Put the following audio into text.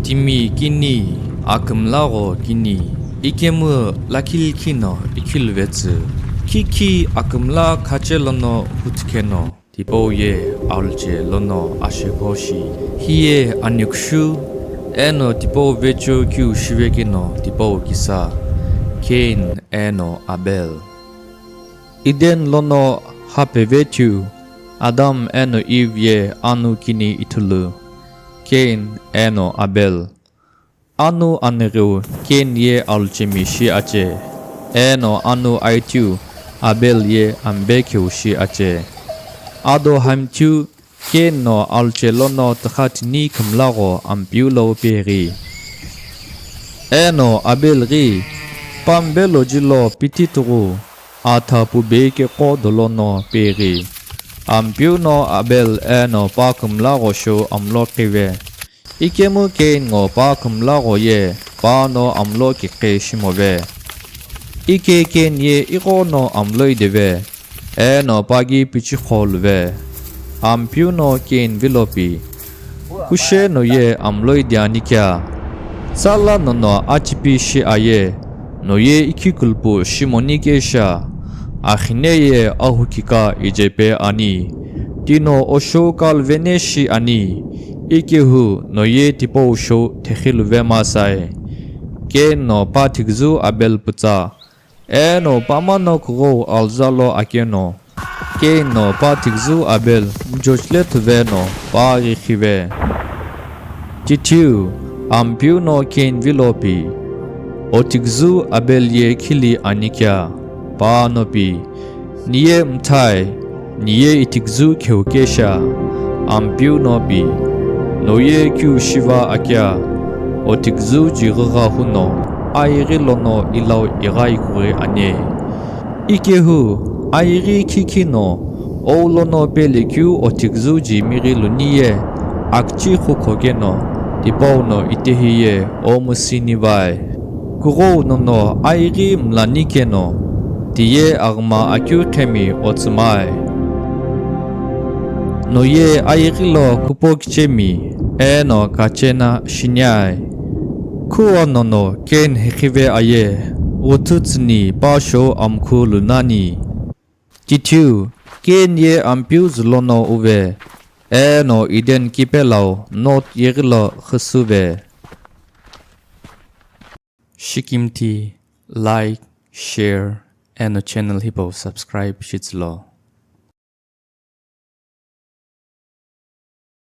Timi kini akumlago kini ikemu lakil kino ikilvetsu kiki akumla kachelono hutkeno tipo ye aulche lono ashekoshi hiye anyukshu eno tipo vecho kyu shivekino tipo kisa Cain eno Abel iden lono hape vechu Adam eno Eve ye anu kini itulu Cain eno Abel anu aneru Cain ye alchemi shi ache eno anu aitu Abel ye ambekyu shi ache ado hamchu Cain no alche lono takhatni kamlago ampiulo peri eno Abel ri pambelo jilo pitituru atha pubeke ko dolono peri ampiu no Abel eno pakumlago sho amlokiwe ikemu Cain ngo pakumlago ye pa no amloki keshimowe ike Cain ye iko no amloidewe eno pagi pichikholwe ampiu no Cain vilopi kushe no ye amloidianikya sala no achipi shi aye no ye ikikulpu shimonikesha Achineye ahukika ijepe ani Tino osho kalveneshi ani Ikehu no ye tipo osho tekhilwe masai Cain no patikzu Abel putsa Eno pamano kugo alzalo akeno Cain no patikzu Abel mjochletwe no paarichive Titiu ampiu no Cain vilopi Otikzu Abel ye kili anikya Panopi niye mtai niye itikzu keukesha ampiu nopi noye kyu shiva akya otikzu jigaga huno airi lono ilaw igai kure ane ikehu airi kikino olono pele kyu otikzu jimiri luniye akchi khukogeno tipono itehiye omusinibai kuro nono airi mlanikeno Tiye agma akyu kemi otsumai No ye ayikilo kupokchemi eno kachena shinyai Kuwa nono Cain hekive aye ututsni pasho amku lunani Titu Cain ye ampiu zlono uve eno iden kipelaw not yegilo khusuve Shikimti like share and the channel hipo subscribe shitslo